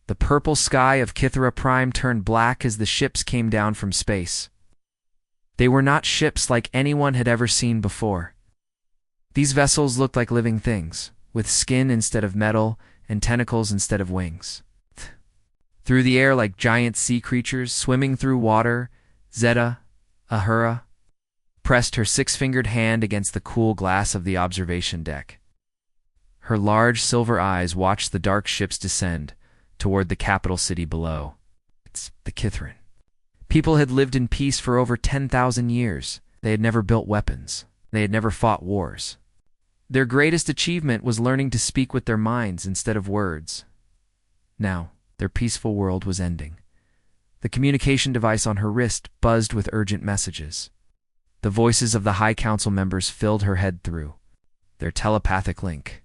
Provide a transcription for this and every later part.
The purple sky of Kithra Prime turned black as the ships came down from space. They were not ships like anyone had ever seen before. These vessels looked like living things, with skin instead of metal and tentacles instead of wings. Through the air like giant sea creatures swimming through water, Zethara pressed her six-fingered hand against the cool glass of the observation deck. Her large silver eyes watched the dark ships descend toward the capital city below. It's the Kithran. People had lived in peace for over 10,000 years. They had never built weapons. They had never fought wars. Their greatest achievement was learning to speak with their minds instead of words. Now, their peaceful world was ending. The communication device on her wrist buzzed with urgent messages. The voices of the High Council members filled her head through their telepathic link.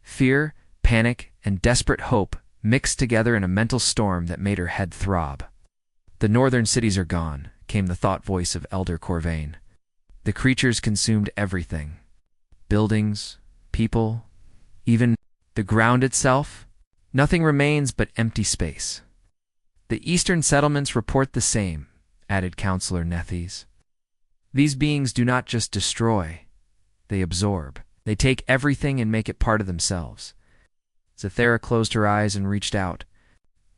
Fear, panic, and desperate hope mixed together in a mental storm that made her head throb. "The northern cities are gone," came the thought voice of Elder Corvain. "The creatures consumed everything. Buildings, people, even the ground itself. Nothing remains but empty space." "The eastern settlements report the same," added Counselor Nethes. "These beings do not just destroy, they absorb. They take everything and make it part of themselves." Zethara closed her eyes and reached out.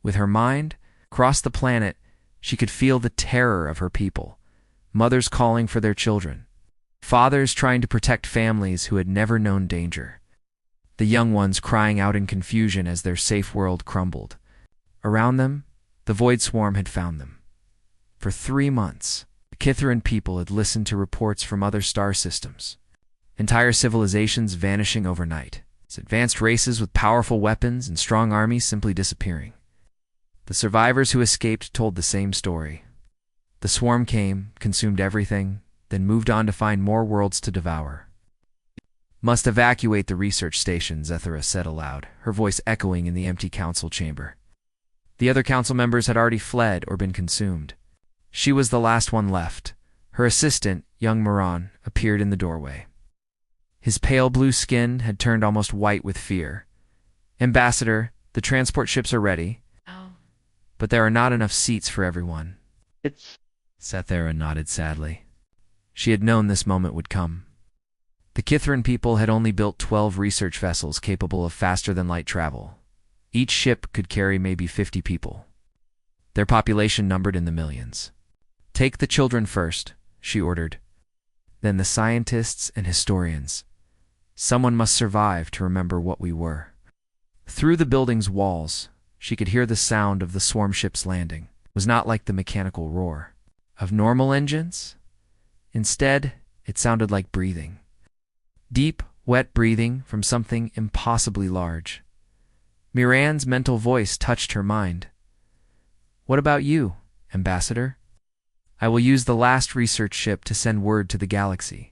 With her mind, across the planet, she could feel the terror of her people. Mothers calling for their children. Fathers trying to protect families who had never known danger. The young ones crying out in confusion as their safe world crumbled. Around them, the Void Swarm had found them. For 3 months, the Kithran people had listened to reports from other star systems. Entire civilizations vanishing overnight. Advanced races with powerful weapons and strong armies simply disappearing. The survivors who escaped told the same story. The swarm came, consumed everything, then moved on to find more worlds to devour. "Must evacuate the research station," Zethara said aloud, her voice echoing in the empty council chamber. The other council members had already fled or been consumed. She was the last one left. Her assistant, young Moran, appeared in the doorway. His pale blue skin had turned almost white with fear. "Ambassador, the transport ships are ready. Oh. But there are not enough seats for everyone." Zethara nodded sadly. She had known this moment would come. The Kithran people had only built 12 research vessels capable of faster-than-light travel. Each ship could carry maybe 50 people. Their population numbered in the millions. "Take the children first," she ordered. "Then the scientists and historians. Someone must survive to remember what we were." Through the building's walls, she could hear the sound of the swarm ships landing. It was not like the mechanical roar of normal engines. Instead, it sounded like breathing. Deep, wet breathing from something impossibly large. Miran's mental voice touched her mind. "What about you, Ambassador? I will use the last research ship to send word to the galaxy.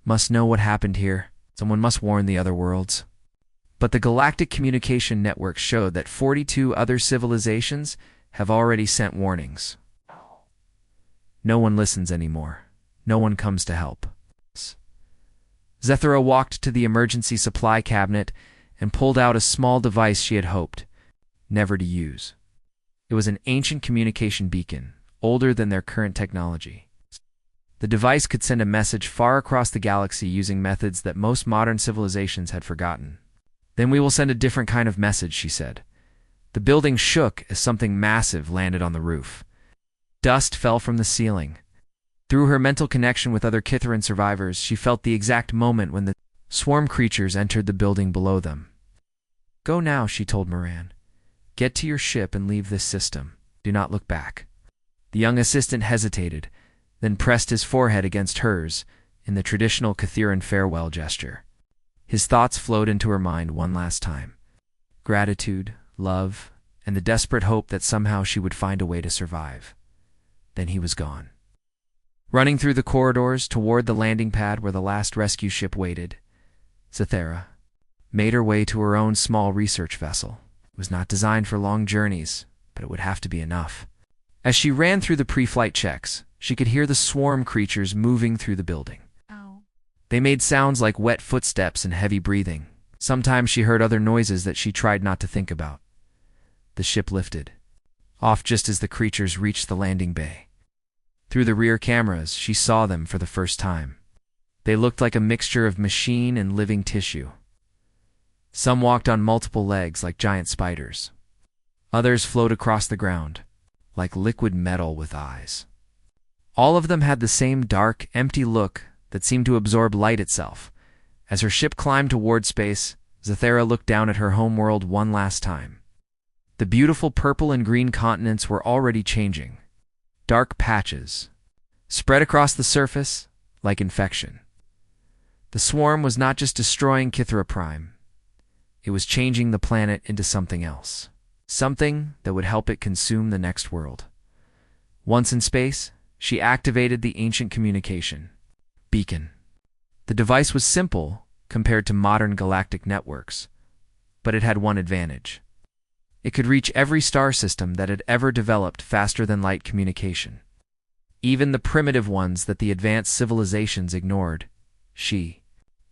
Must know what happened here. Someone must warn the other worlds." But the Galactic Communication Network showed that 42 other civilizations have already sent warnings. No one listens anymore. No one comes to help. Zethara walked to the emergency supply cabinet and pulled out a small device she had hoped never to use. It was an ancient communication beacon, older than their current technology. The device could send a message far across the galaxy using methods that most modern civilizations had forgotten. "Then we will send a different kind of message," she said. The building shook as something massive landed on the roof. Dust fell from the ceiling. Through her mental connection with other Kithran survivors, she felt the exact moment when the swarm creatures entered the building below them. "Go now," she told Moran. "Get to your ship and leave this system. Do not look back." The young assistant hesitated, then pressed his forehead against hers in the traditional Kithiran farewell gesture. His thoughts flowed into her mind one last time. Gratitude, love, and the desperate hope that somehow she would find a way to survive. Then he was gone. Running through the corridors toward the landing pad where the last rescue ship waited, Zethara made her way to her own small research vessel. It was not designed for long journeys, but it would have to be enough. As she ran through the pre-flight checks, she could hear the swarm creatures moving through the building. Oh. They made sounds like wet footsteps and heavy breathing. Sometimes she heard other noises that she tried not to think about. the ship lifted, off just as the creatures reached the landing bay. Through the rear cameras, she saw them for the first time. They looked like a mixture of machine and living tissue. Some walked on multiple legs like giant spiders. Others flowed across the ground, like liquid metal with eyes. All of them had the same dark, empty look that seemed to absorb light itself. As her ship climbed toward space, Zethara looked down at her homeworld one last time. The beautiful purple and green continents were already changing. Dark patches spread across the surface like infection. The swarm was not just destroying Kithra Prime. It was changing the planet into something else. Something that would help it consume the next world. Once in space, she activated the ancient communication beacon. The device was simple compared to modern galactic networks, but it had one advantage. It could reach every star system that had ever developed faster than light communication. Even the primitive ones that the advanced civilizations ignored. She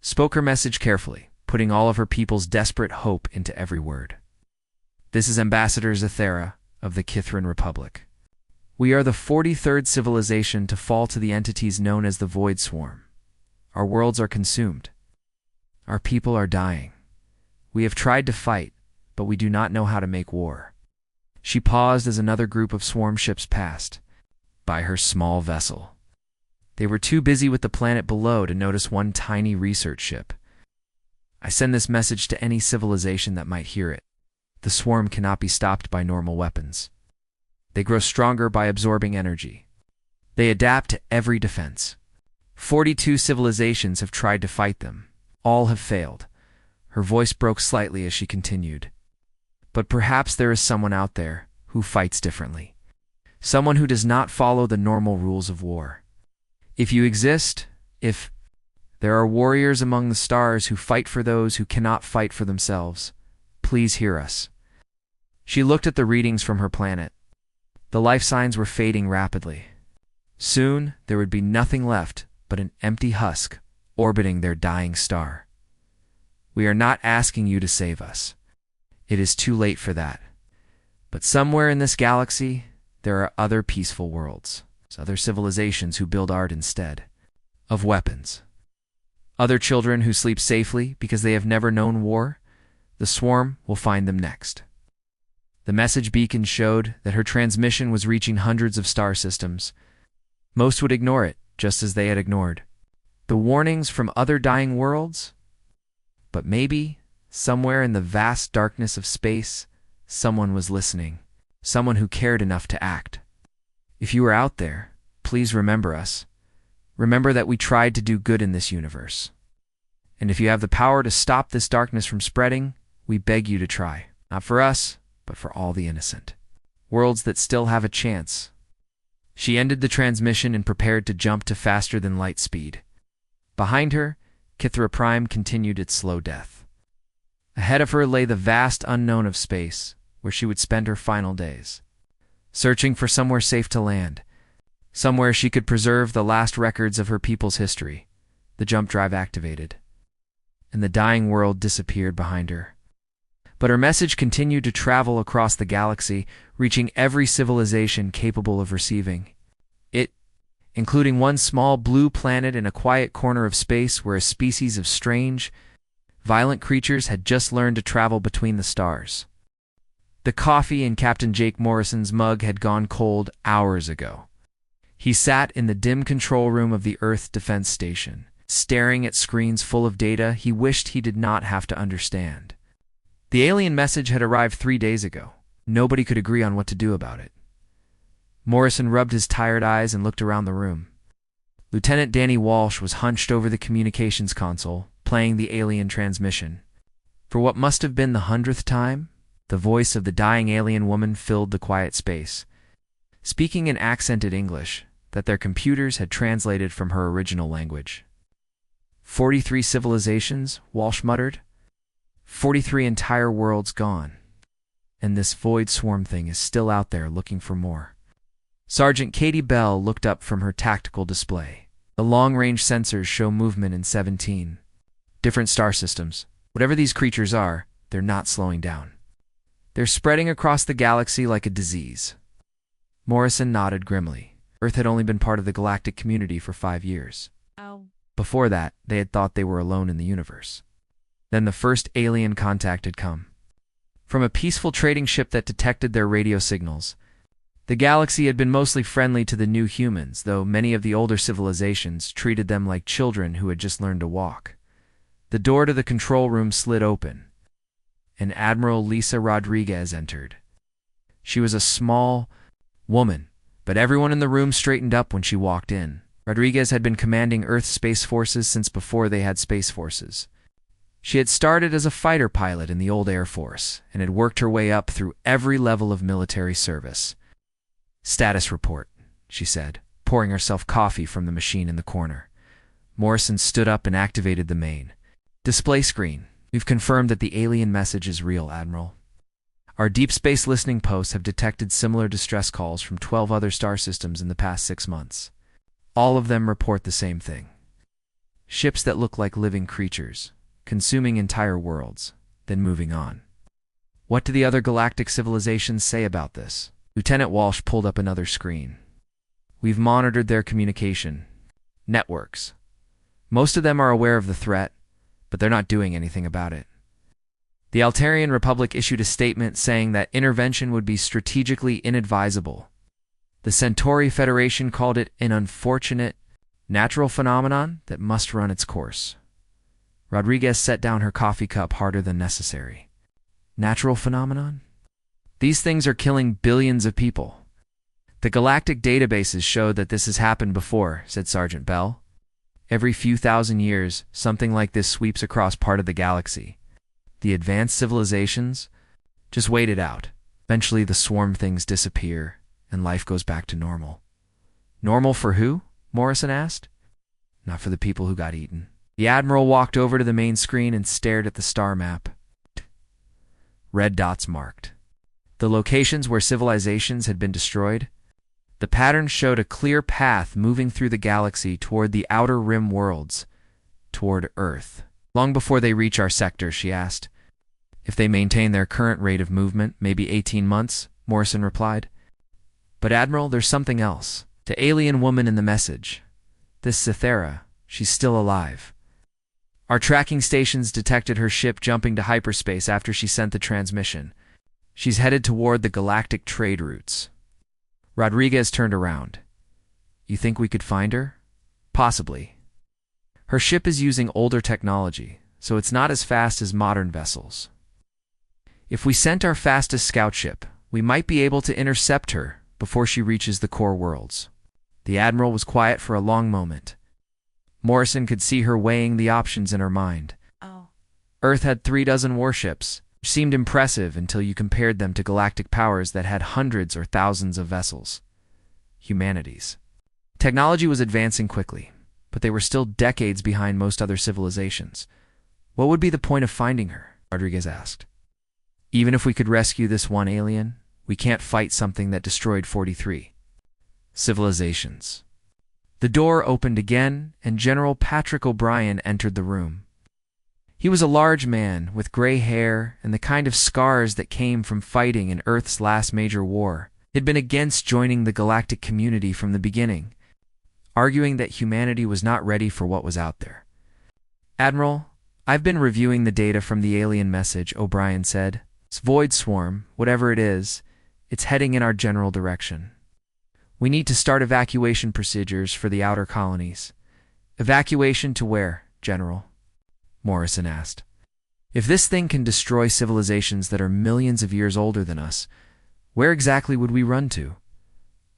spoke her message carefully, putting all of her people's desperate hope into every word. This is Ambassador Zethara of the Kithran Republic. We are the 43rd civilization to fall to the entities known as the Void Swarm. Our worlds are consumed. Our people are dying. We have tried to fight, but we do not know how to make war. She paused as another group of swarm ships passed by her small vessel. They were too busy with the planet below to notice one tiny research ship. I send this message to any civilization that might hear it. The swarm cannot be stopped by normal weapons. They grow stronger by absorbing energy. They adapt to every defense. 42 civilizations have tried to fight them. All have failed. Her voice broke slightly as she continued. But perhaps there is someone out there who fights differently. Someone who does not follow the normal rules of war. If you exist, if there are warriors among the stars who fight for those who cannot fight for themselves, please hear us. She looked at the readings from her planet. The life signs were fading rapidly. Soon, there would be nothing left but an empty husk orbiting their dying star. We are not asking you to save us. It is too late for that. But somewhere in this galaxy, there are other peaceful worlds, other civilizations who build art instead of weapons. Other children who sleep safely because they have never known war. The swarm will find them next. The message beacon showed that her transmission was reaching hundreds of star systems. Most would ignore it, just as they had ignored the warnings from other dying worlds. But maybe, somewhere in the vast darkness of space, someone was listening, someone who cared enough to act. If you are out there, please remember us. Remember that we tried to do good in this universe. And if you have the power to stop this darkness from spreading, we beg you to try. Not for us, but for all the innocent. Worlds that still have a chance. She ended the transmission and prepared to jump to faster than light speed. Behind her, Kithra Prime continued its slow death. Ahead of her lay the vast unknown of space, where she would spend her final days. Searching for somewhere safe to land. Somewhere she could preserve the last records of her people's history. The jump drive activated. And the dying world disappeared behind her. But her message continued to travel across the galaxy, reaching every civilization capable of receiving it, including one small blue planet in a quiet corner of space where a species of strange, violent creatures had just learned to travel between the stars. The coffee in Captain Jake Morrison's mug had gone cold hours ago. He sat in the dim control room of the Earth Defense Station, staring at screens full of data he wished he did not have to understand. The alien message had arrived 3 days ago. Nobody could agree on what to do about it. Morrison rubbed his tired eyes and looked around the room. Lieutenant Danny Walsh was hunched over the communications console, playing the alien transmission. For what must have been the 100th time, the voice of the dying alien woman filled the quiet space, speaking in accented English that their computers had translated from her original language. 43 civilizations, Walsh muttered. 43 entire worlds gone. And this void swarm thing is still out there looking for more. Sergeant Katie Bell looked up from her tactical display. The long-range sensors show movement in 17 different star systems. Whatever these creatures are, they're not slowing down. They're spreading across the galaxy like a disease. Morrison nodded grimly. Earth had only been part of the galactic community for 5 years. Oh. Before that, they had thought they were alone in the universe. Then the first alien contact had come. From a peaceful trading ship that detected their radio signals. The galaxy had been mostly friendly to the new humans, though many of the older civilizations treated them like children who had just learned to walk. The door to the control room slid open, and Admiral Lisa Rodriguez entered. She was a small woman, but everyone in the room straightened up when she walked in. Rodriguez had been commanding Earth's space forces since before they had space forces. She had started as a fighter pilot in the old Air Force and had worked her way up through every level of military service. "Status report," she said, pouring herself coffee from the machine in the corner. Morrison stood up and activated the main display screen. "We've confirmed that the alien message is real, Admiral. Our deep space listening posts have detected similar distress calls from 12 other star systems in the past 6 months. All of them report the same thing. Ships that look like living creatures, consuming entire worlds, then moving on." "What do the other galactic civilizations say about this?" Lieutenant Walsh pulled up another screen. "We've monitored their communication networks. Most of them are aware of the threat, but they're not doing anything about it. The Altarian Republic issued a statement saying that intervention would be strategically inadvisable. The Centauri Federation called it an unfortunate natural phenomenon that must run its course." Rodriguez set down her coffee cup harder than necessary. "Natural phenomenon? These things are killing billions of people. The galactic databases show that this has happened before," said Sergeant Bell. "Every few thousand years, something like this sweeps across part of the galaxy. The advanced civilizations just wait it out. Eventually the swarm things disappear, and life goes back to normal." "Normal for who?" Morrison asked. "Not for the people who got eaten." The Admiral walked over to the main screen and stared at the star map. Red dots marked the locations where civilizations had been destroyed. The pattern showed a clear path moving through the galaxy toward the outer rim worlds, toward Earth. "Long before they reach our sector," she asked. "If they maintain their current rate of movement, maybe 18 months, Morrison replied. "But Admiral, there's something else. The alien woman in the message. This Zethara, she's still alive. Our tracking stations detected her ship jumping to hyperspace after she sent the transmission. She's headed toward the galactic trade routes." Rodriguez turned around. "You think we could find her?" "Possibly. Her ship is using older technology, so it's not as fast as modern vessels. If we sent our fastest scout ship, we might be able to intercept her before she reaches the core worlds." The Admiral was quiet for a long moment. Morrison could see her weighing the options in her mind. Oh. Earth had 36 warships, which seemed impressive until you compared them to galactic powers that had hundreds or thousands of vessels. Humanities. Technology was advancing quickly, but they were still decades behind most other civilizations. "What would be the point of finding her?" Rodriguez asked. "Even if we could rescue this one alien, we can't fight something that destroyed 43 civilizations." The door opened again, and General Patrick O'Brien entered the room. He was a large man with gray hair and the kind of scars that came from fighting in Earth's last major war. He'd been against joining the galactic community from the beginning, arguing that humanity was not ready for what was out there. "Admiral, I've been reviewing the data from the alien message," O'Brien said. "This void swarm, whatever it is, it's heading in our general direction. We need to start evacuation procedures for the outer colonies." "Evacuation to where, General?" Morrison asked. "If this thing can destroy civilizations that are millions of years older than us, where exactly would we run to?"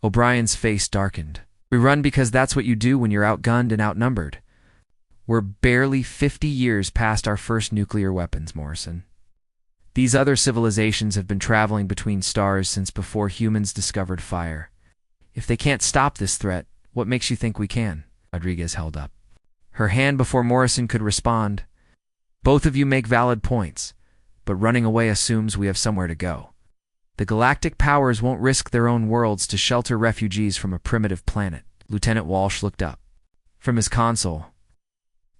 O'Brien's face darkened. "We run because that's what you do when you're outgunned and outnumbered. We're barely 50 years past our first nuclear weapons, Morrison. These other civilizations have been traveling between stars since before humans discovered fire. If they can't stop this threat, what makes you think we can?" Rodriguez held up her hand before Morrison could respond. "Both of you make valid points, but running away assumes we have somewhere to go. The galactic powers won't risk their own worlds to shelter refugees from a primitive planet." Lieutenant Walsh looked up from his console.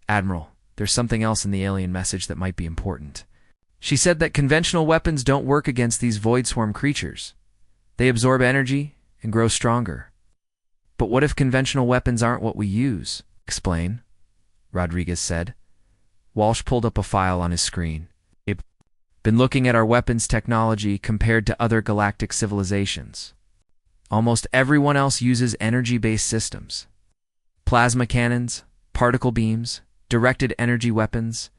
"Admiral, there's something else in the alien message that might be important." She said that conventional weapons don't work against these void swarm creatures. They absorb energy and grow stronger. But what if conventional weapons aren't what we use? Explain, Rodriguez said. Walsh pulled up a file on his screen. He'd been looking at our weapons technology compared to other galactic civilizations. Almost everyone else uses energy-based systems. Plasma cannons, particle beams, directed energy weapons.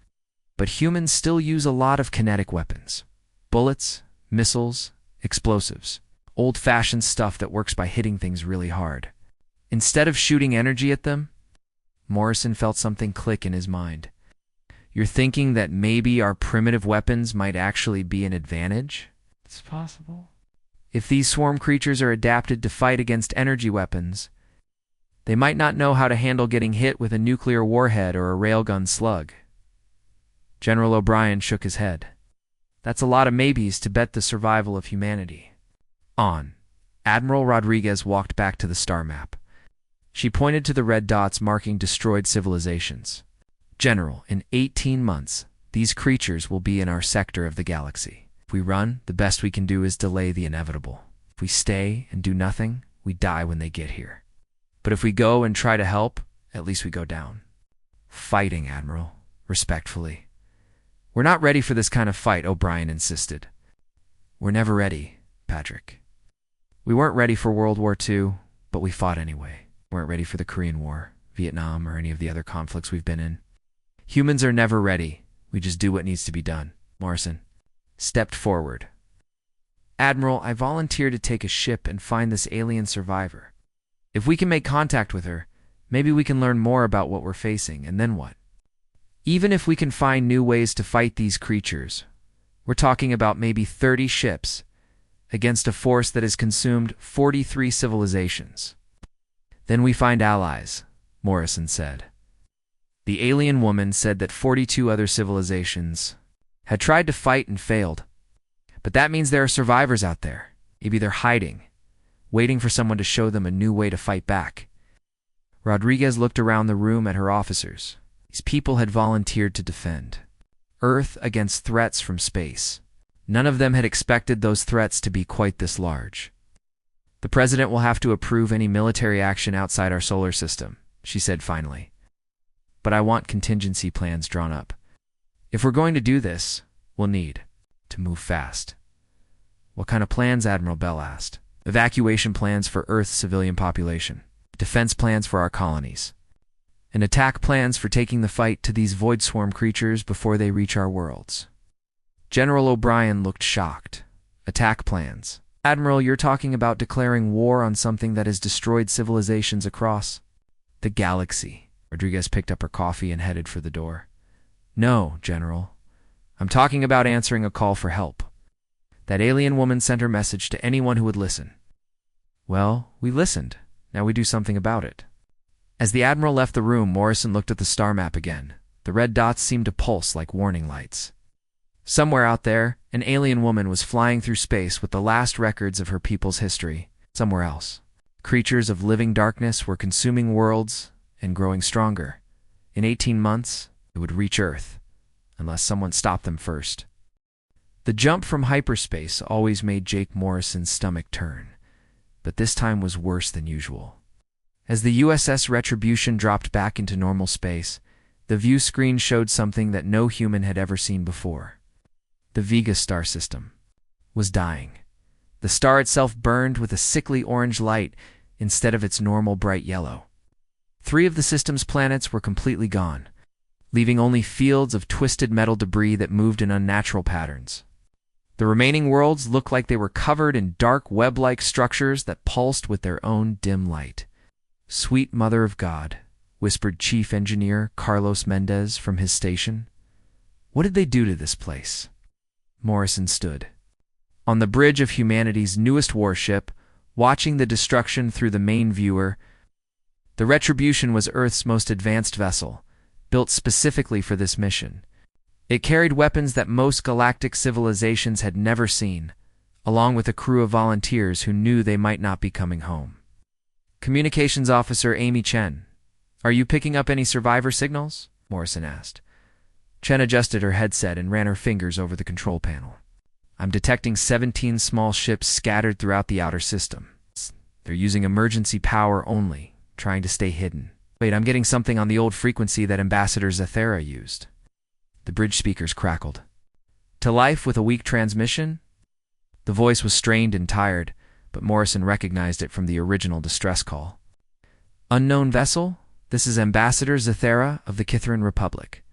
But humans still use a lot of kinetic weapons. Bullets, missiles, explosives. Old-fashioned stuff that works by hitting things really hard. Instead of shooting energy at them, Morrison felt something click in his mind. You're thinking that maybe our primitive weapons might actually be an advantage? It's possible. If these swarm creatures are adapted to fight against energy weapons, they might not know how to handle getting hit with a nuclear warhead or a railgun slug. General O'Brien shook his head. That's a lot of maybes to bet the survival of humanity. On. Admiral Rodriguez walked back to the star map. She pointed to the red dots marking destroyed civilizations. General, in 18 months, these creatures will be in our sector of the galaxy. If we run, the best we can do is delay the inevitable. If we stay and do nothing, we die when they get here. But if we go and try to help, at least we go down. Fighting, Admiral. Respectfully. We're not ready for this kind of fight, O'Brien insisted. We're never ready, Patrick. We weren't ready for World War II, but we fought anyway. We weren't ready for the Korean War, Vietnam, or any of the other conflicts we've been in. Humans are never ready. We just do what needs to be done. Morrison stepped forward. Admiral, I volunteer to take a ship and find this alien survivor. If we can make contact with her, maybe we can learn more about what we're facing, and then what? Even if we can find new ways to fight these creatures, we're talking about maybe 30 ships against a force that has consumed 43 civilizations. Then we find allies, Morrison said. The alien woman said that 42 other civilizations had tried to fight and failed. But that means there are survivors out there. Maybe they're hiding, waiting for someone to show them a new way to fight back. Rodriguez looked around the room at her officers. These people had volunteered to defend Earth against threats from space. None of them had expected those threats to be quite this large. The president will have to approve any military action outside our solar system, she said finally. But I want contingency plans drawn up. If we're going to do this, we'll need to move fast. What kind of plans? Admiral Bell asked. Evacuation plans for Earth's civilian population, defense plans for our colonies, and attack plans for taking the fight to these void swarm creatures before they reach our worlds. General O'Brien looked shocked. Attack plans. Admiral, you're talking about declaring war on something that has destroyed civilizations across the galaxy. Rodriguez picked up her coffee and headed for the door. No, General. I'm talking about answering a call for help. That alien woman sent her message to anyone who would listen. Well, we listened. Now we do something about it. As the Admiral left the room, Morrison looked at the star map again. The red dots seemed to pulse like warning lights. Somewhere out there, an alien woman was flying through space with the last records of her people's history. Somewhere else, creatures of living darkness were consuming worlds and growing stronger. In 18 months, it would reach Earth, unless someone stopped them first. The jump from hyperspace always made Jake Morrison's stomach turn, but this time was worse than usual. As the USS Retribution dropped back into normal space, the view screen showed something that no human had ever seen before. The Vega star system was dying. The star itself burned with a sickly orange light instead of its normal bright yellow. 3 of the system's planets were completely gone, leaving only fields of twisted metal debris that moved in unnatural patterns. The remaining worlds looked like they were covered in dark web-like structures that pulsed with their own dim light. Sweet Mother of God, whispered Chief Engineer Carlos Mendez from his station. What did they do to this place? Morrison stood on the bridge of humanity's newest warship, watching the destruction through the main viewer. The Retribution was Earth's most advanced vessel, built specifically for this mission. It carried weapons that most galactic civilizations had never seen, along with a crew of volunteers who knew they might not be coming home. Communications Officer Amy Chen, are you picking up any survivor signals? Morrison asked. Chen adjusted her headset and ran her fingers over the control panel. I'm detecting 17 small ships scattered throughout the outer system. They're using emergency power only, trying to stay hidden. Wait, I'm getting something on the old frequency that Ambassador Zethara used. The bridge speakers crackled. To life with a weak transmission? The voice was strained and tired, but Morrison recognized it from the original distress call. Unknown vessel? This is Ambassador Zethara of the Kithran Republic.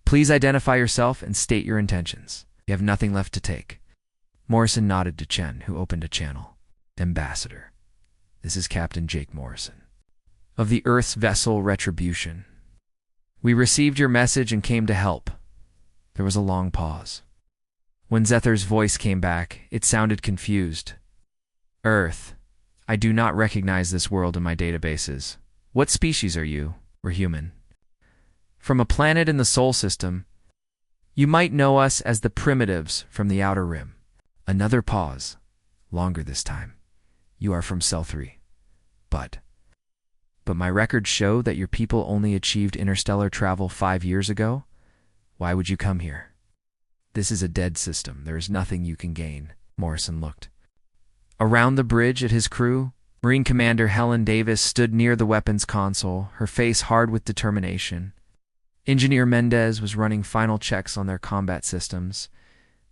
Please identify yourself and state your intentions. You have nothing left to take. Morrison nodded to Chen, who opened a channel. Ambassador, this is Captain Jake Morrison of the Earth's vessel Retribution. We received your message and came to help. There was a long pause. When Zethara's voice came back, it sounded confused. Earth. I do not recognize this world in my databases. What species are you? We're human. From a planet in the Sol system. You might know us as the Primitives from the Outer Rim. Another pause. Longer this time. You are from Cell 3. But my records show that your people only achieved interstellar travel 5 years ago? Why would you come here? This is a dead system. There is nothing you can gain. Morrison looked around the bridge at his crew. Marine Commander Helen Davis stood near the weapons console, her face hard with determination. Engineer Mendez was running final checks on their combat systems.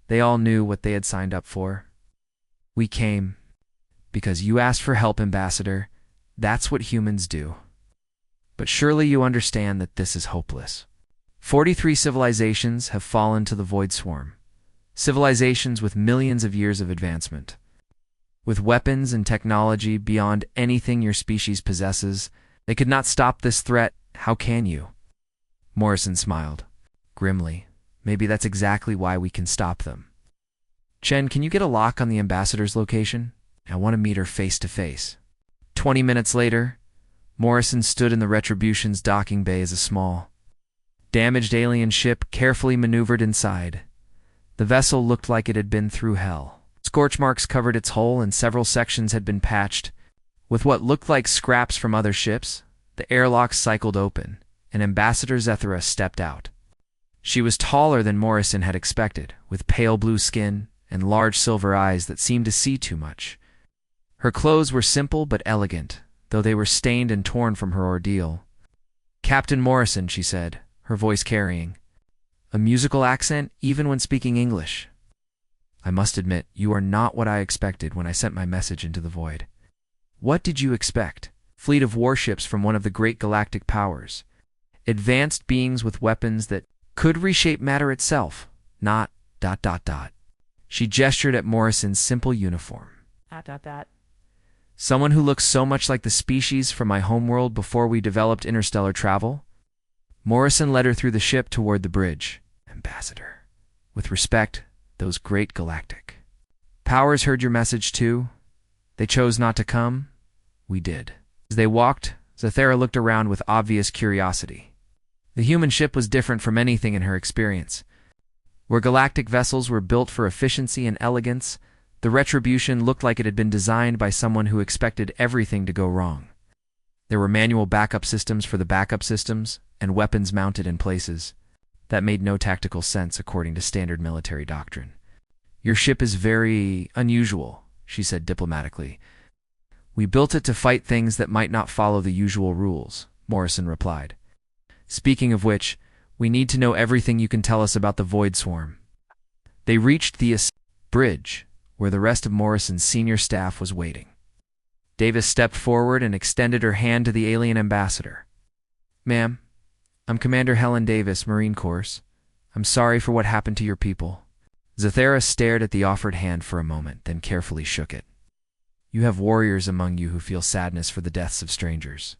They all knew what they had signed up for. We came because you asked for help, Ambassador. That's what humans do. But surely you understand that this is hopeless. 43 civilizations have fallen to the Void Swarm. Civilizations with millions of years of advancement. With weapons and technology beyond anything your species possesses, they could not stop this threat. How can you? Morrison smiled grimly. Maybe that's exactly why we can stop them. Chen, can you get a lock on the ambassador's location? I want to meet her face to face. 20 minutes later, Morrison stood in the Retribution's docking bay as a small, damaged alien ship carefully maneuvered inside. The vessel looked like it had been through hell. Scorch marks covered its hull and several sections had been patched. With what looked like scraps from other ships, the airlocks cycled open, and Ambassador Zethara stepped out. She was taller than Morrison had expected, with pale blue skin and large silver eyes that seemed to see too much. Her clothes were simple but elegant, though they were stained and torn from her ordeal. Captain Morrison, she said, her voice carrying a musical accent even when speaking English. I must admit, you are not what I expected when I sent my message into the void. What did you expect? Fleet of warships from one of the great galactic powers. Advanced beings with weapons that could reshape matter itself, not ... She gestured at Morrison's simple uniform. ... Someone who looks so much like the species from my homeworld before we developed interstellar travel? Morrison led her through the ship toward the bridge. Ambassador. With respect, those great galactic powers heard your message too. They chose not to come. We did. As they walked, Zethara looked around with obvious curiosity. The human ship was different from anything in her experience. Where galactic vessels were built for efficiency and elegance, the Retribution looked like it had been designed by someone who expected everything to go wrong. There were manual backup systems for the backup systems, and weapons mounted in places that made no tactical sense according to standard military doctrine. Your ship is very unusual, she said diplomatically. We built it to fight things that might not follow the usual rules, Morrison replied. Speaking of which, we need to know everything you can tell us about the Void Swarm. They reached the bridge, where the rest of Morrison's senior staff was waiting. Davis stepped forward and extended her hand to the alien ambassador. Ma'am, I'm Commander Helen Davis, Marine Corps. I'm sorry for what happened to your people. Zethara stared at the offered hand for a moment, then carefully shook it. You have warriors among you who feel sadness for the deaths of strangers.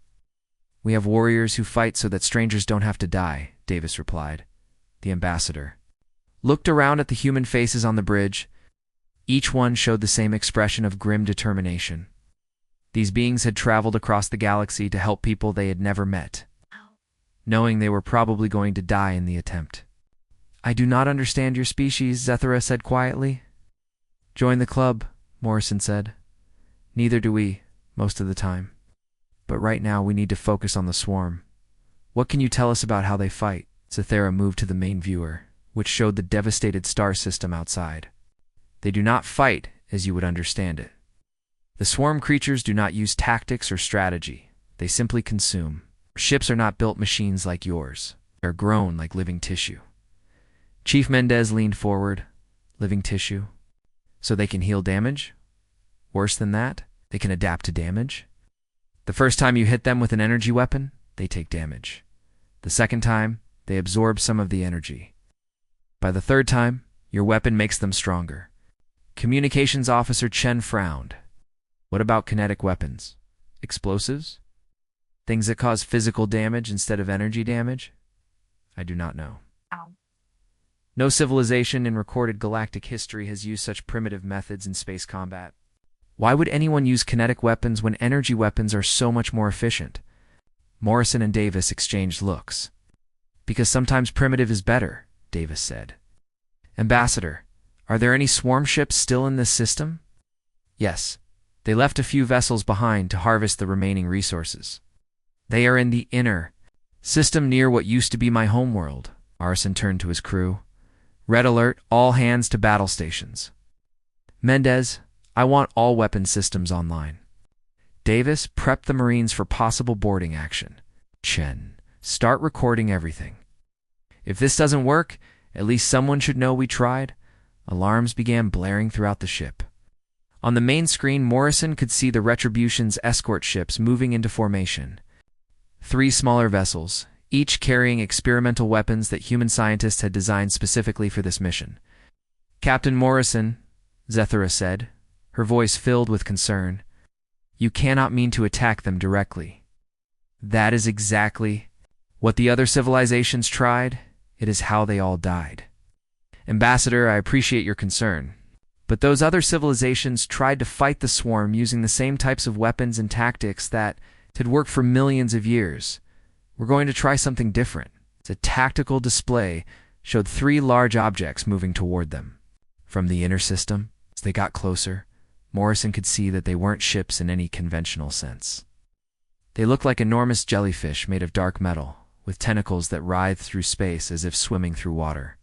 We have warriors who fight so that strangers don't have to die, Davis replied. The ambassador looked around at the human faces on the bridge. Each one showed the same expression of grim determination. These beings had traveled across the galaxy to help people they had never met, knowing they were probably going to die in the attempt. I do not understand your species, Zethara said quietly. Join the club, Morrison said. Neither do we, most of the time. But right now we need to focus on the swarm. What can you tell us about how they fight? Zethara moved to the main viewer, which showed the devastated star system outside. They do not fight as you would understand it. The swarm creatures do not use tactics or strategy. They simply consume. Ships are not built machines like yours. They are grown like living tissue. Chief Mendez leaned forward. Living tissue? So they can heal damage? Worse than that, they can adapt to damage? The first time you hit them with an energy weapon, they take damage. The second time, they absorb some of the energy. By the third time, your weapon makes them stronger. Communications Officer Chen frowned. What about kinetic weapons? Explosives? Things that cause physical damage instead of energy damage? I do not know. No civilization in recorded galactic history has used such primitive methods in space combat. Why would anyone use kinetic weapons when energy weapons are so much more efficient? Morrison and Davis exchanged looks. Because sometimes primitive is better, Davis said. Ambassador, are there any swarm ships still in this system? Yes. They left a few vessels behind to harvest the remaining resources. They are in the inner system near what used to be my homeworld. Morrison turned to his crew. Red alert, all hands to battle stations. Mendez, I want all weapon systems online. Davis, prep the Marines for possible boarding action. Chen, start recording everything. If this doesn't work, at least someone should know we tried. Alarms began blaring throughout the ship. On the main screen, Morrison could see the Retribution's escort ships moving into formation. 3 smaller vessels, each carrying experimental weapons that human scientists had designed specifically for this mission. Captain Morrison, Zethara said, her voice filled with concern, you cannot mean to attack them directly. That is exactly what the other civilizations tried. It is how they all died. Ambassador, I appreciate your concern. But those other civilizations tried to fight the swarm using the same types of weapons and tactics that had worked for millions of years. We're going to try something different. The tactical display showed 3 large objects moving toward them. From the inner system, as they got closer, Morrison could see that they weren't ships in any conventional sense. They looked like enormous jellyfish made of dark metal, with tentacles that writhed through space as if swimming through water.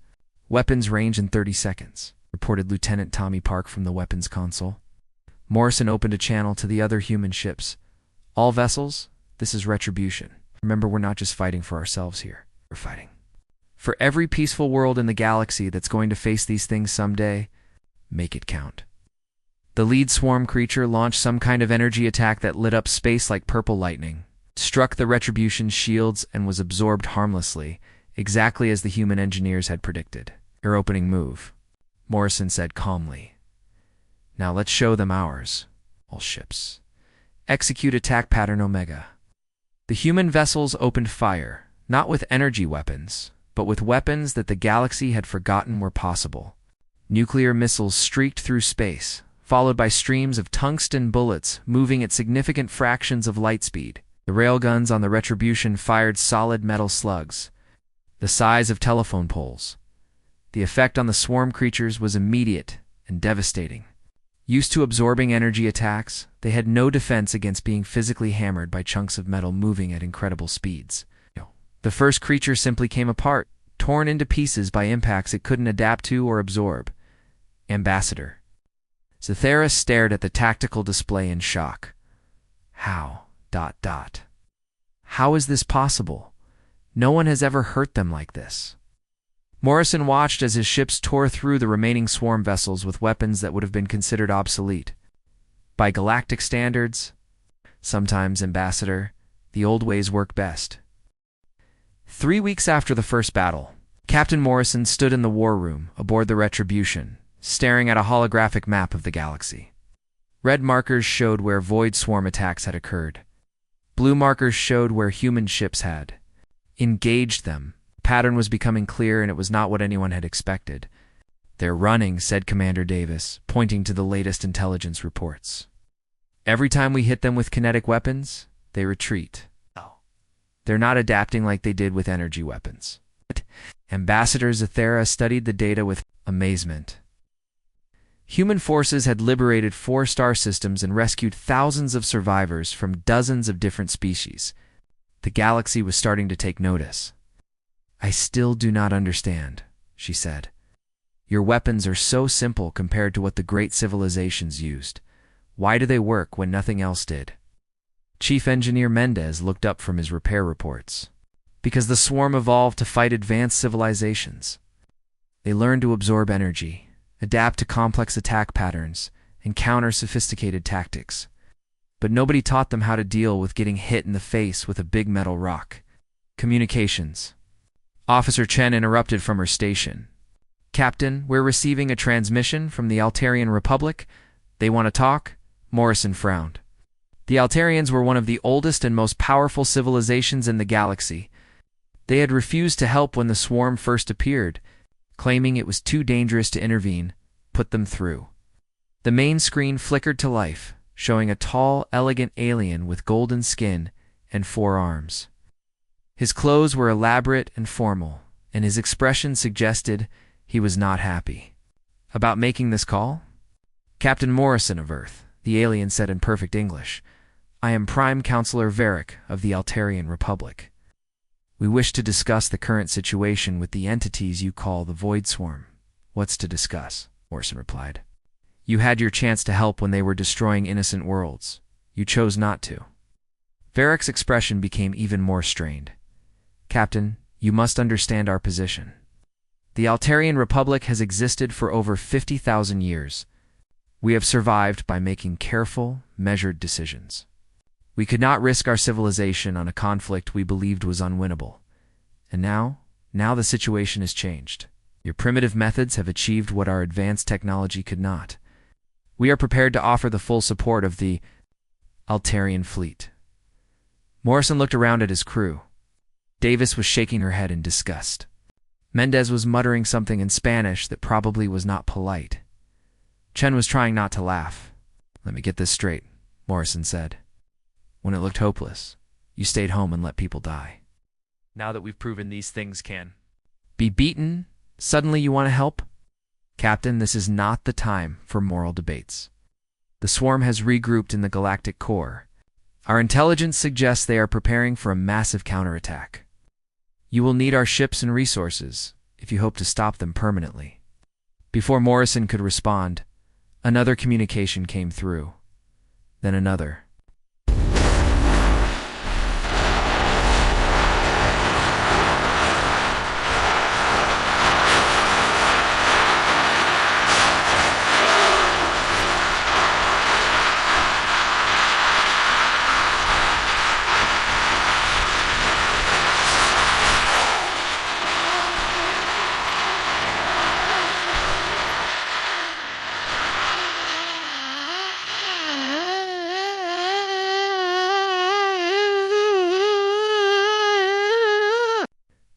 Weapons range in 30 seconds, reported Lieutenant Tommy Park from the weapons console. Morrison opened a channel to the other human ships. All vessels, this is Retribution. Remember, we're not just fighting for ourselves here. We're fighting for every peaceful world in the galaxy that's going to face these things someday. Make it count. The lead swarm creature launched some kind of energy attack that lit up space like purple lightning, struck the Retribution's shields, and was absorbed harmlessly, exactly as the human engineers had predicted. Your opening move, Morrison said calmly. Now let's show them ours. All ships. Execute attack pattern Omega. The human vessels opened fire, not with energy weapons, but with weapons that the galaxy had forgotten were possible. Nuclear missiles streaked through space, followed by streams of tungsten bullets moving at significant fractions of light speed. The railguns on the Retribution fired solid metal slugs, the size of telephone poles. The effect on the swarm creatures was immediate and devastating. Used to absorbing energy attacks, they had no defense against being physically hammered by chunks of metal moving at incredible speeds. The first creature simply came apart, torn into pieces by impacts it couldn't adapt to or absorb. Ambassador. Zethara stared at the tactical display in shock. How? How is this possible? No one has ever hurt them like this. Morrison watched as his ships tore through the remaining swarm vessels with weapons that would have been considered obsolete. By galactic standards, sometimes, Ambassador, the old ways work best. 3 weeks after the first battle, Captain Morrison stood in the war room aboard the Retribution, staring at a holographic map of the galaxy. Red markers showed where void swarm attacks had occurred. Blue markers showed where human ships had engaged them. The pattern was becoming clear, and it was not what anyone had expected. They're running, said Commander Davis, pointing to the latest intelligence reports. Every time we hit them with kinetic weapons, they retreat. They're not adapting like they did with energy weapons. Ambassador Zethara studied the data with amazement. Human forces had liberated 4 star systems and rescued thousands of survivors from dozens of different species. The galaxy was starting to take notice. I still do not understand, she said. Your weapons are so simple compared to what the great civilizations used. Why do they work when nothing else did? Chief Engineer Mendez looked up from his repair reports. Because the swarm evolved to fight advanced civilizations. They learned to absorb energy, adapt to complex attack patterns, and counter sophisticated tactics. But nobody taught them how to deal with getting hit in the face with a big metal rock. Communications. Officer Chen interrupted from her station. Captain, we're receiving a transmission from the Altarian Republic. They want to talk? Morrison frowned. The Altarians were one of the oldest and most powerful civilizations in the galaxy. They had refused to help when the swarm first appeared, claiming it was too dangerous to intervene, put them through. The main screen flickered to life, showing a tall, elegant alien with golden skin and 4 arms. His clothes were elaborate and formal, and his expression suggested he was not happy. About making this call? Captain Morrison of Earth, the alien said in perfect English. I am Prime Counselor Varric of the Altarian Republic. We wish to discuss the current situation with the entities you call the Void Swarm. What's to discuss? Morrison replied. You had your chance to help when they were destroying innocent worlds. You chose not to. Varric's expression became even more strained. Captain, you must understand our position. The Altarian Republic has existed for over 50,000 years. We have survived by making careful, measured decisions. We could not risk our civilization on a conflict we believed was unwinnable. And now the situation has changed. Your primitive methods have achieved what our advanced technology could not. We are prepared to offer the full support of the Altarian fleet. Morrison looked around at his crew. Davis was shaking her head in disgust. Mendez was muttering something in Spanish that probably was not polite. Chen was trying not to laugh. Let me get this straight, Morrison said. When it looked hopeless, you stayed home and let people die. Now that we've proven these things can be beaten, suddenly you want to help? Captain, this is not the time for moral debates. The swarm has regrouped in the galactic core. Our intelligence suggests they are preparing for a massive counterattack. You will need our ships and resources if you hope to stop them permanently. Before Morrison could respond, another communication came through. Then another.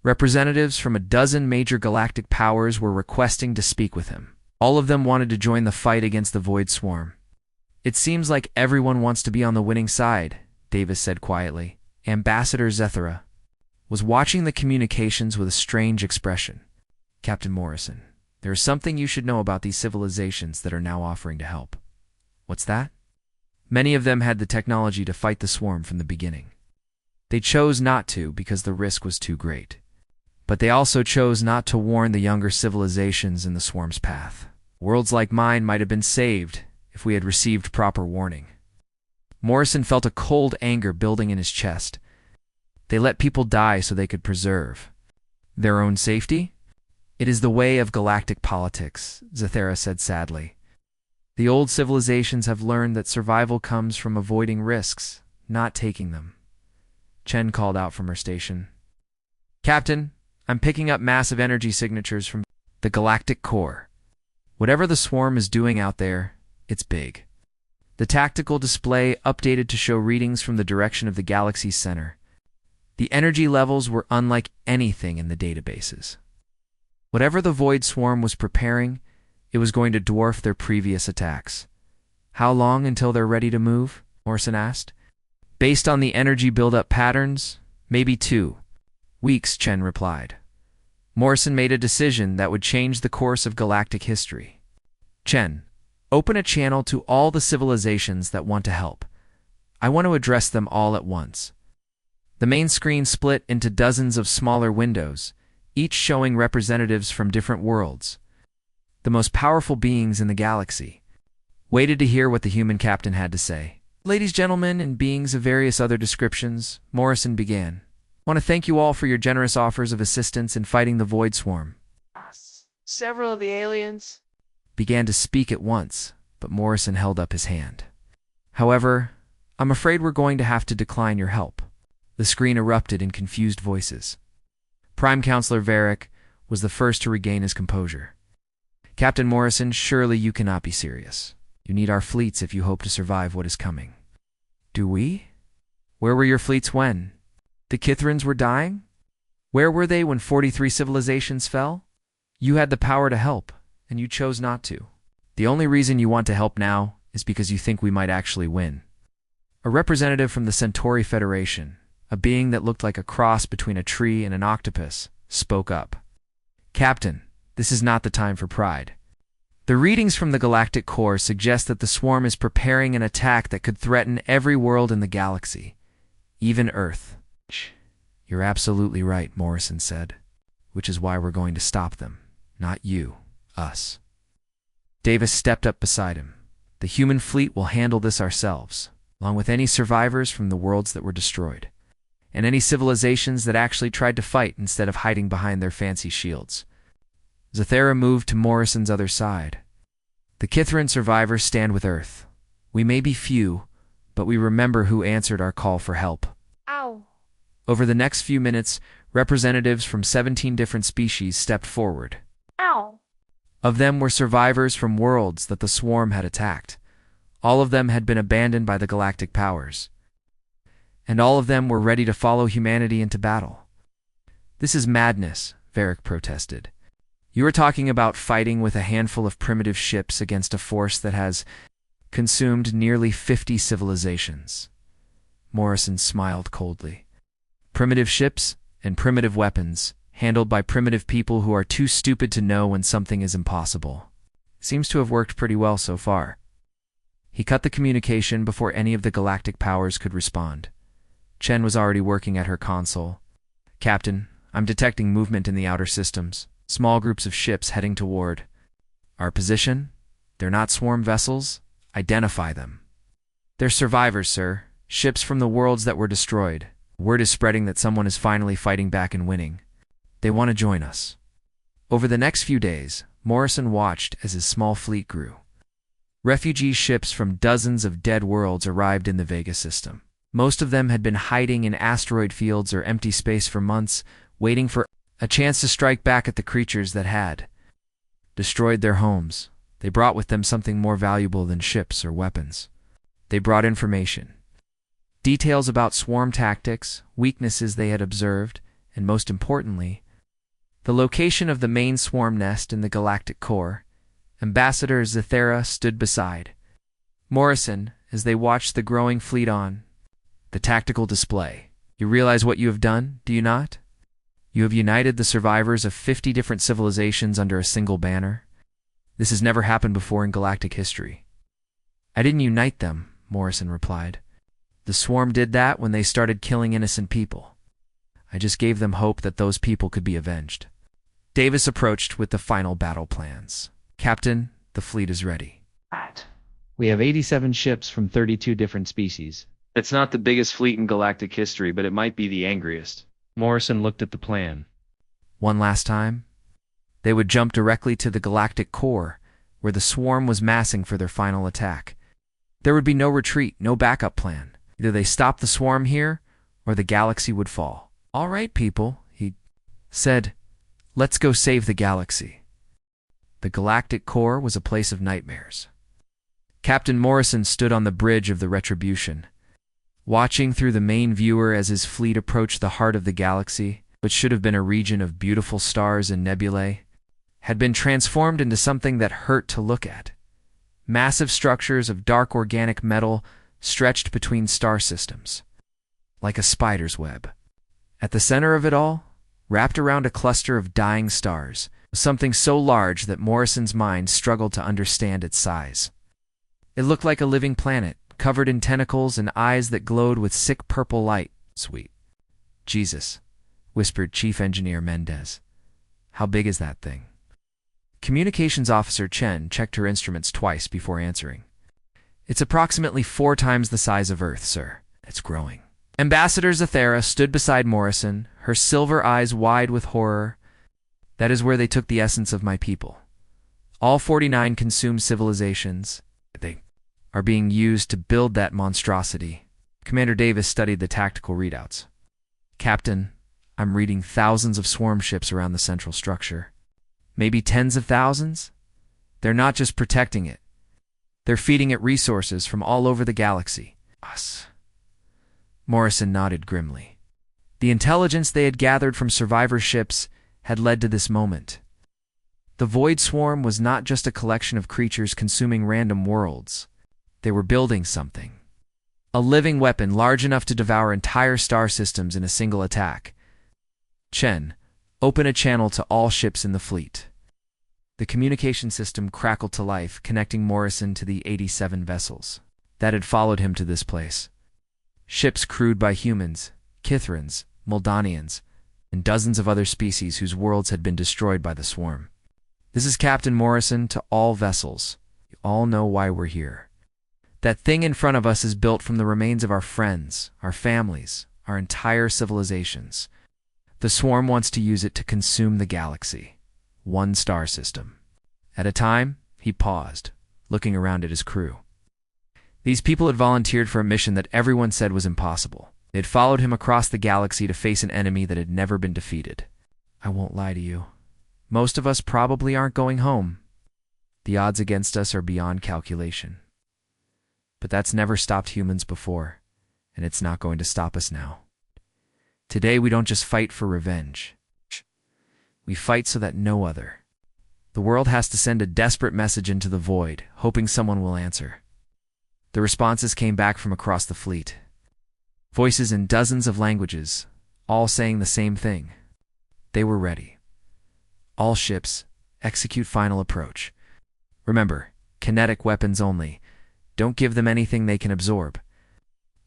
Representatives from a dozen major galactic powers were requesting to speak with him. All of them wanted to join the fight against the Void Swarm. It seems like everyone wants to be on the winning side, Davis said quietly. Ambassador Zethara was watching the communications with a strange expression. Captain Morrison, there is something you should know about these civilizations that are now offering to help. What's that? Many of them had the technology to fight the swarm from the beginning. They chose not to because the risk was too great. But they also chose not to warn the younger civilizations in the swarm's path. Worlds like mine might have been saved if we had received proper warning. Morrison felt a cold anger building in his chest. They let people die so they could preserve their own safety? It is the way of galactic politics, Zethara said sadly. The old civilizations have learned that survival comes from avoiding risks, not taking them. Chen called out from her station. Captain, I'm picking up massive energy signatures from the galactic core. Whatever the swarm is doing out there, it's big. The tactical display updated to show readings from the direction of the galaxy's center. The energy levels were unlike anything in the databases. Whatever the Void Swarm was preparing, it was going to dwarf their previous attacks. How long until they're ready to move? Morrison asked. Based on the energy buildup patterns, maybe 2 weeks, Chen replied. Morrison made a decision that would change the course of galactic history. Chen, open a channel to all the civilizations that want to help. I want to address them all at once. The main screen split into dozens of smaller windows, each showing representatives from different worlds, the most powerful beings in the galaxy. Waited to hear what the human captain had to say. Ladies, gentlemen, and beings of various other descriptions, Morrison began. I want to thank you all for your generous offers of assistance in fighting the Void Swarm. Several of the aliens Began to speak at once, but Morrison held up his hand. However, I'm afraid we're going to have to decline your help. The screen erupted in confused voices. Prime Counselor Varric was the first to regain his composure. Captain Morrison, surely you cannot be serious. You need our fleets if you hope to survive what is coming. Do we? Where were your fleets when? The Kithrans were dying? Where were they when 43 civilizations fell? You had the power to help, and you chose not to. The only reason you want to help now is because you think we might actually win. A representative from the Centauri Federation, a being that looked like a cross between a tree and an octopus, spoke up. Captain, this is not the time for pride. The readings from the Galactic core suggest that the swarm is preparing an attack that could threaten every world in the galaxy, even Earth. You're absolutely right, Morrison said, which is why we're going to stop them. Not you, us. Davis stepped up beside him. The human fleet will handle this ourselves, along with any survivors from the worlds that were destroyed, and any civilizations that actually tried to fight instead of hiding behind their fancy shields. Zethara moved to Morrison's other side. The Kithran survivors stand with Earth. We may be few, but we remember who answered our call for help. Ow. Over the next few minutes, representatives from 17 different species stepped forward. Ow. Of them were survivors from worlds that the swarm had attacked. All of them had been abandoned by the galactic powers. And all of them were ready to follow humanity into battle. This is madness, Varric protested. You are talking about fighting with a handful of primitive ships against a force that has consumed nearly 50 civilizations. Morrison smiled coldly. Primitive ships and primitive weapons, handled by primitive people who are too stupid to know when something is impossible. Seems to have worked pretty well so far. He cut the communication before any of the galactic powers could respond. Chen was already working at her console. Captain, I'm detecting movement in the outer systems. Small groups of ships heading toward our position. They're not swarm vessels. Identify them. They're survivors, sir. Ships from the worlds that were destroyed. Word is spreading that someone is finally fighting back and winning. They want to join us. Over the next few days, Morrison watched as his small fleet grew. Refugee ships from dozens of dead worlds arrived in the Vega system. Most of them had been hiding in asteroid fields or empty space for months, waiting for a chance to strike back at the creatures that had destroyed their homes. They brought with them something more valuable than ships or weapons. They brought information. Details about swarm tactics, weaknesses they had observed, and most importantly, the location of the main swarm nest in the galactic core. Ambassador Zethara stood beside Morrison as they watched the growing fleet on the tactical display. You realize what you have done, do you not? You have united the survivors of 50 different civilizations under a single banner. This has never happened before in galactic history. I didn't unite them, Morrison replied. The swarm did that when they started killing innocent people. I just gave them hope that those people could be avenged. Davis approached with the final battle plans. Captain, the fleet is ready. We have 87 ships from 32 different species. It's not the biggest fleet in galactic history, but it might be the angriest. Morrison looked at the plan. One last time, they would jump directly to the galactic core, where the swarm was massing for their final attack. There would be no retreat, no backup plan. Either they stopped the swarm here, or the galaxy would fall. All right, people, he said. Let's go save the galaxy. The galactic core was a place of nightmares. Captain Morrison stood on the bridge of the Retribution, watching through the main viewer as his fleet approached the heart of the galaxy, which should have been a region of beautiful stars and nebulae, had been transformed into something that hurt to look at. Massive structures of dark organic metal stretched between star systems, like a spider's web. At the center of it all, wrapped around a cluster of dying stars, was something so large that Morrison's mind struggled to understand its size. It looked like a living planet, covered in tentacles and eyes that glowed with sick purple light. Sweet Jesus, whispered Chief Engineer Mendez. How big is that thing? Communications Officer Chen checked her instruments twice before answering. It's approximately 4 times the size of Earth, sir. It's growing. Ambassador Zethara stood beside Morrison, her silver eyes wide with horror. That is where they took the essence of my people. All 49 consumed civilizations. They are being used to build that monstrosity. Commander Davis studied the tactical readouts. Captain, I'm reading thousands of swarm ships around the central structure. Maybe tens of thousands? They're not just protecting it. They're feeding it resources from all over the galaxy. Us. Morrison nodded grimly. The intelligence they had gathered from survivor ships had led to this moment. The Void Swarm was not just a collection of creatures consuming random worlds. They were building something. A living weapon large enough to devour entire star systems in a single attack. Chen, open a channel to all ships in the fleet. The communication system crackled to life, connecting Morrison to the 87 vessels that had followed him to this place. Ships crewed by humans, Kithrans, Moldanians, and dozens of other species whose worlds had been destroyed by the swarm. This is Captain Morrison to all vessels. You all know why we're here. That thing in front of us is built from the remains of our friends, our families, our entire civilizations. The swarm wants to use it to consume the galaxy. One star system. At a time, he paused, looking around at his crew. These people had volunteered for a mission that everyone said was impossible. They had followed him across the galaxy to face an enemy that had never been defeated. I won't lie to you. Most of us probably aren't going home. The odds against us are beyond calculation. But that's never stopped humans before, and it's not going to stop us now. Today we don't just fight for revenge. We fight so that no other. The world has to send a desperate message into the void, hoping someone will answer. The responses came back from across the fleet. Voices in dozens of languages, all saying the same thing. They were ready. All ships, execute final approach. Remember, kinetic weapons only. Don't give them anything they can absorb.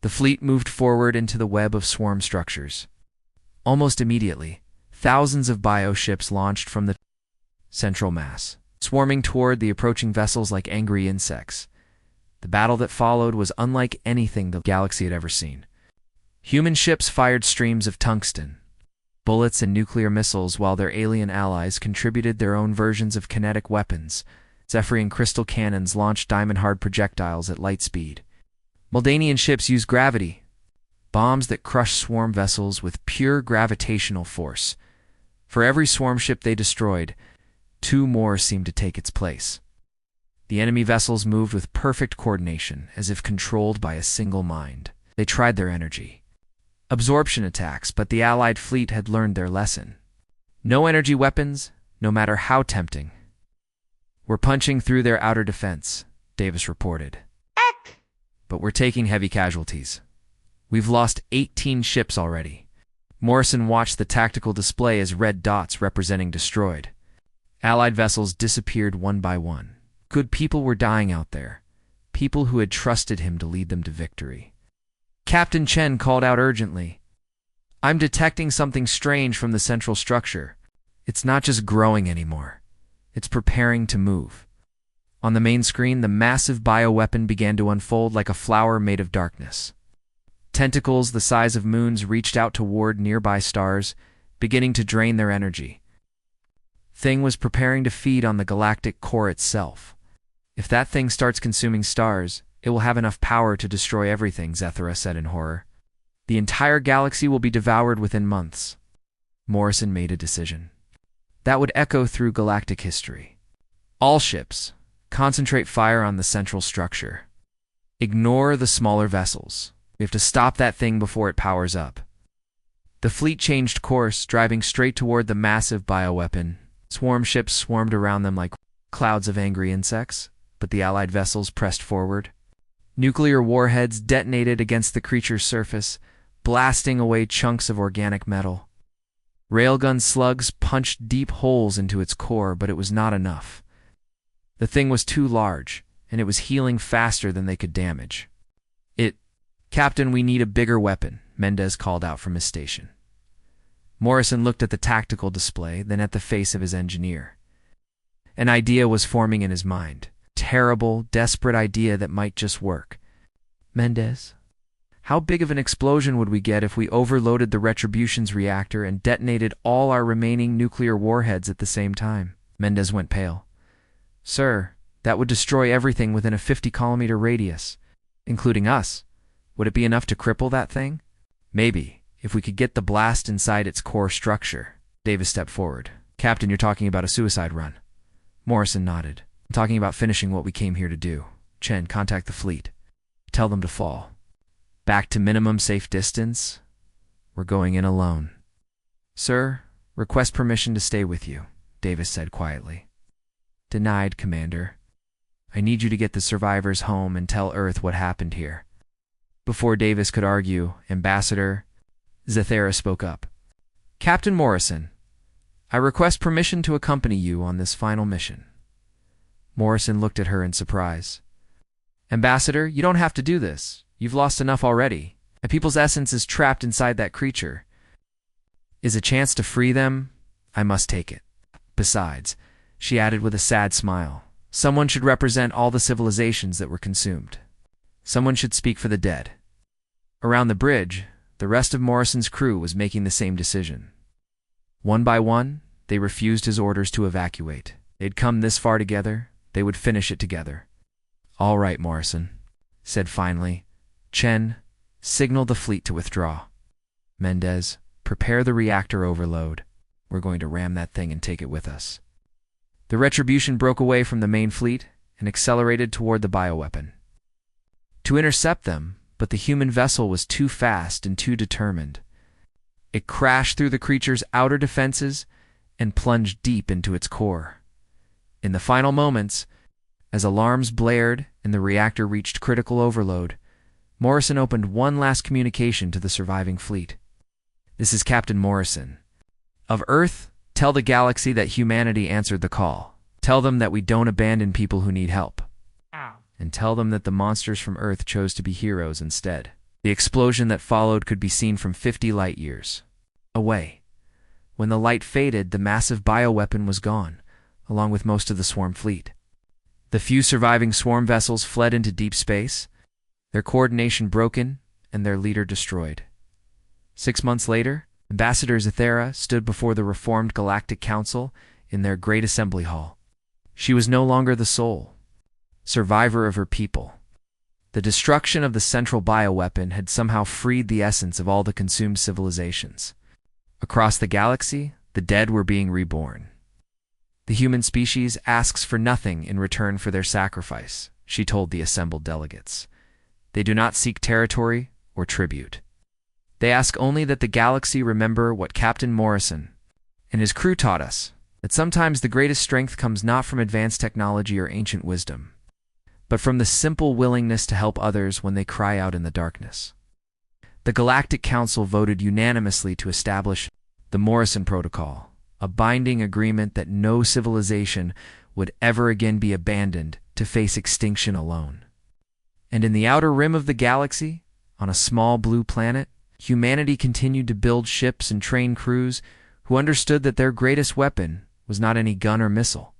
The fleet moved forward into the web of swarm structures. Almost immediately, thousands of bioships launched from the central mass, swarming toward the approaching vessels like angry insects. The battle that followed was unlike anything the galaxy had ever seen. Human ships fired streams of tungsten, bullets and nuclear missiles, while their alien allies contributed their own versions of kinetic weapons. Zephyrian crystal cannons launched diamond-hard projectiles at light speed. Moldanian ships used gravity, bombs that crushed swarm vessels with pure gravitational force. For every swarm ship they destroyed, 2 more seemed to take its place. The enemy vessels moved with perfect coordination, as if controlled by a single mind. They tried their energy. Absorption attacks, but the Allied fleet had learned their lesson. No energy weapons, no matter how tempting. We're punching through their outer defense, Davis reported. Eck! But we're taking heavy casualties. We've lost 18 ships already. Morrison watched the tactical display as red dots representing destroyed. Allied vessels disappeared one by one. Good people were dying out there. People who had trusted him to lead them to victory. Captain Chen called out urgently. I'm detecting something strange from the central structure. It's not just growing anymore. It's preparing to move. On the main screen, the massive bioweapon began to unfold like a flower made of darkness. Tentacles the size of moons reached out toward nearby stars, beginning to drain their energy. Thing was preparing to feed on the galactic core itself. If that thing starts consuming stars, it will have enough power to destroy everything, Zethara said in horror. The entire galaxy will be devoured within months. Morrison made a decision. That would echo through galactic history. All ships, concentrate fire on the central structure. Ignore the smaller vessels. We have to stop that thing before it powers up. The fleet changed course, driving straight toward the massive bioweapon. Swarm ships swarmed around them like clouds of angry insects, but the Allied vessels pressed forward. Nuclear warheads detonated against the creature's surface, blasting away chunks of organic metal. Railgun slugs punched deep holes into its core, but it was not enough. The thing was too large, and it was healing faster than they could damage. Captain, we need a bigger weapon, Mendez called out from his station. Morrison looked at the tactical display, then at the face of his engineer. An idea was forming in his mind. Terrible, desperate idea that might just work. Mendez, how big of an explosion would we get if we overloaded the Retribution's reactor and detonated all our remaining nuclear warheads at the same time? Mendez went pale. Sir, that would destroy everything within a 50-kilometer radius, including us. Would it be enough to cripple that thing? Maybe, if we could get the blast inside its core structure. Davis stepped forward. Captain, you're talking about a suicide run. Morrison nodded. I'm talking about finishing what we came here to do. Chen, contact the fleet. Tell them to fall. Back to minimum safe distance. We're going in alone. Sir, request permission to stay with you, Davis said quietly. Denied, Commander. I need you to get the survivors home and tell Earth what happened here. Before Davis could argue, Ambassador Zethara spoke up. Captain Morrison, I request permission to accompany you on this final mission. Morrison looked at her in surprise. Ambassador, you don't have to do this. You've lost enough already. A people's essence is trapped inside that creature. Is a chance to free them? I must take it. Besides, she added with a sad smile, someone should represent all the civilizations that were consumed. Someone should speak for the dead. Around the bridge, the rest of Morrison's crew was making the same decision. One by one, they refused his orders to evacuate. They'd come this far together, they would finish it together. All right, Morrison, said finally. Chen, signal the fleet to withdraw. Mendez, prepare the reactor overload. We're going to ram that thing and take it with us. The Retribution broke away from the main fleet and accelerated toward the bioweapon. To intercept them, but the human vessel was too fast and too determined. It crashed through the creature's outer defenses and plunged deep into its core. In the final moments, as alarms blared and the reactor reached critical overload, Morrison opened one last communication to the surviving fleet. This is Captain Morrison. Of Earth, tell the galaxy that humanity answered the call. Tell them that we don't abandon people who need help. And tell them that the monsters from Earth chose to be heroes instead. The explosion that followed could be seen from 50 light years away. When the light faded, the massive bioweapon was gone, along with most of the swarm fleet. The few surviving swarm vessels fled into deep space, their coordination broken and their leader destroyed. 6 months later, Ambassador Zethara stood before the reformed Galactic Council in their great assembly hall. She was no longer the sole survivor of her people. The destruction of the central bioweapon had somehow freed the essence of all the consumed civilizations. Across the galaxy, the dead were being reborn. The human species asks for nothing in return for their sacrifice, she told the assembled delegates. They do not seek territory or tribute. They ask only that the galaxy remember what Captain Morrison and his crew taught us, that sometimes the greatest strength comes not from advanced technology or ancient wisdom, but from the simple willingness to help others when they cry out in the darkness. The Galactic Council voted unanimously to establish the Morrison Protocol, a binding agreement that no civilization would ever again be abandoned to face extinction alone. And in the outer rim of the galaxy, on a small blue planet, humanity continued to build ships and train crews who understood that their greatest weapon was not any gun or missile,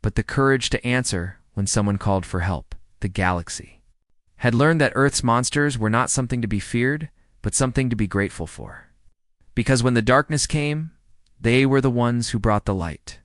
but the courage to answer when someone called for help. The galaxy had learned that Earth's monsters were not something to be feared, but something to be grateful for. Because when the darkness came, they were the ones who brought the light.